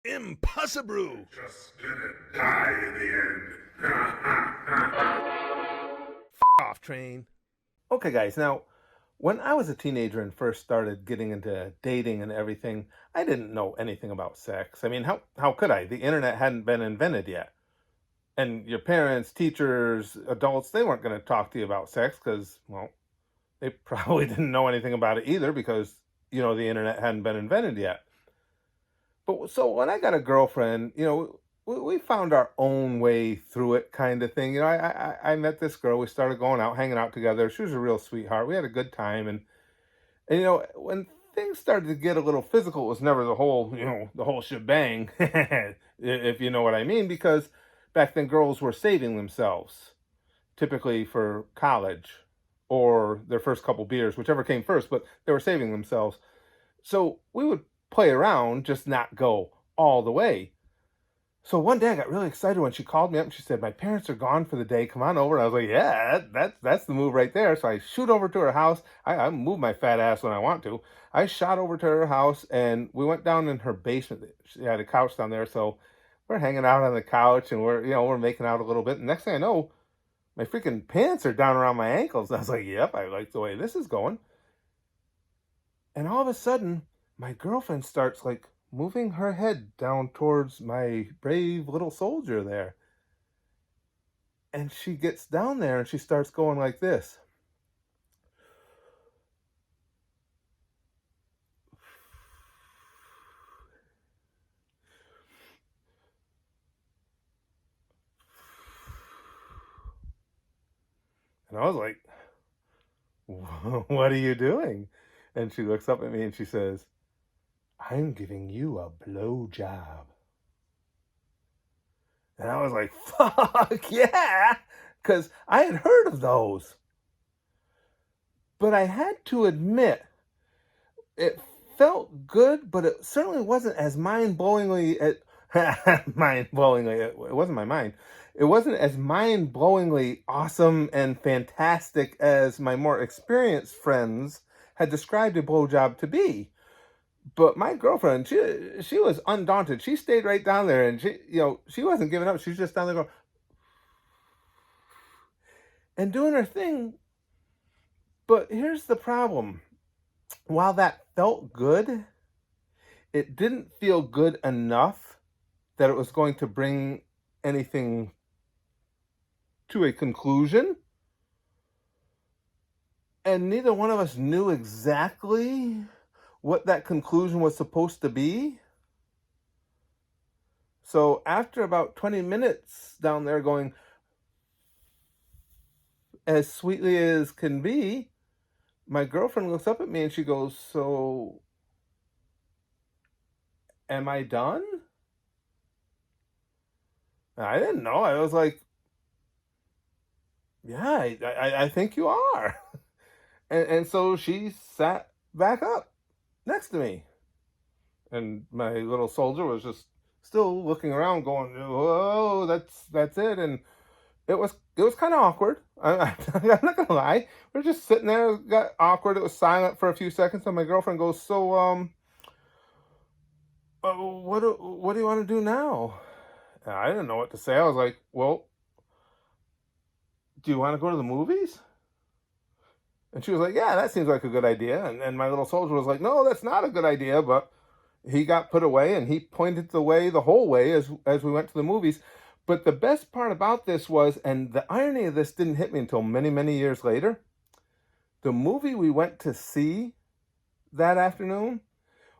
Impossible! Just gonna die in the end. Off train. Okay, guys, now, when I was a teenager and first started getting into dating and everything, I didn't know anything about sex. I mean, how could I? The internet hadn't been invented yet. And your parents, teachers, adults, they weren't going to talk to you about sex because, well, they probably didn't know anything about it either because, the internet hadn't been invented yet. But so when I got a girlfriend, we found our own way through it, kind of thing. I met this girl. We started going out, hanging out together. She was a real sweetheart. We had a good time, and when things started to get a little physical, it was never the whole shebang, if you know what I mean. Because back then, girls were saving themselves, typically for college or their first couple beers, whichever came first. But they were saving themselves, so we would play around, just not go all the way. So one day I got really excited when she called me up and she said, "My parents are gone for the day. Come on over." And I was like, "Yeah, that's the move right there." So I shoot over to her house. I move my fat ass when I want to. I shot over to her house and we went down in her basement. She had a couch down there, so we're hanging out on the couch and we're making out a little bit. And next thing I know, my freaking pants are down around my ankles. And I was like, "Yep, I like the way this is going." And all of a sudden, my girlfriend starts like moving her head down towards my brave little soldier there. And she gets down there and she starts going like this. And I was like, "What are you doing?" And she looks up at me and she says, "I'm giving you a blow job." And I was like, "Fuck yeah." Because I had heard of those. But I had to admit, it felt good, but it certainly wasn't as mind-blowingly mind-blowingly. It wasn't my mind. It wasn't as mind-blowingly awesome and fantastic as my more experienced friends had described a blowjob to be. But my girlfriend, she was undaunted. She stayed right down there, and she wasn't giving up. She was just down there going and doing her thing. But here's the problem: while that felt good, it didn't feel good enough that it was going to bring anything to a conclusion. And neither one of us knew exactly what that conclusion was supposed to be. So after about 20 minutes down there going as sweetly as can be, my girlfriend looks up at me and she goes, "So, am I done?" And I didn't know. I was like, "Yeah, I think you are." And so she sat back up next to me. And my little soldier was just still looking around going, "Whoa, that's it." And it was kind of awkward. I'm not gonna lie. We're just sitting there, it got awkward. It was silent for a few seconds, and my girlfriend goes, "So, what do you want to do now?" And I didn't know what to say. I was like, "Well, do you want to go to the movies?" And she was like, "Yeah, that seems like a good idea." And my little soldier was like, "No, that's not a good idea." But he got put away, and he pointed the way the whole way as we went to the movies. But the best part about this was, and the irony of this didn't hit me until many, many years later, the movie we went to see that afternoon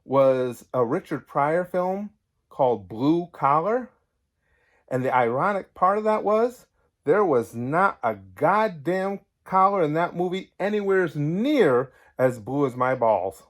was a Richard Pryor film called Blue Collar. And the ironic part of that was there was not a goddamn collar in that movie anywhere near as blue as my balls.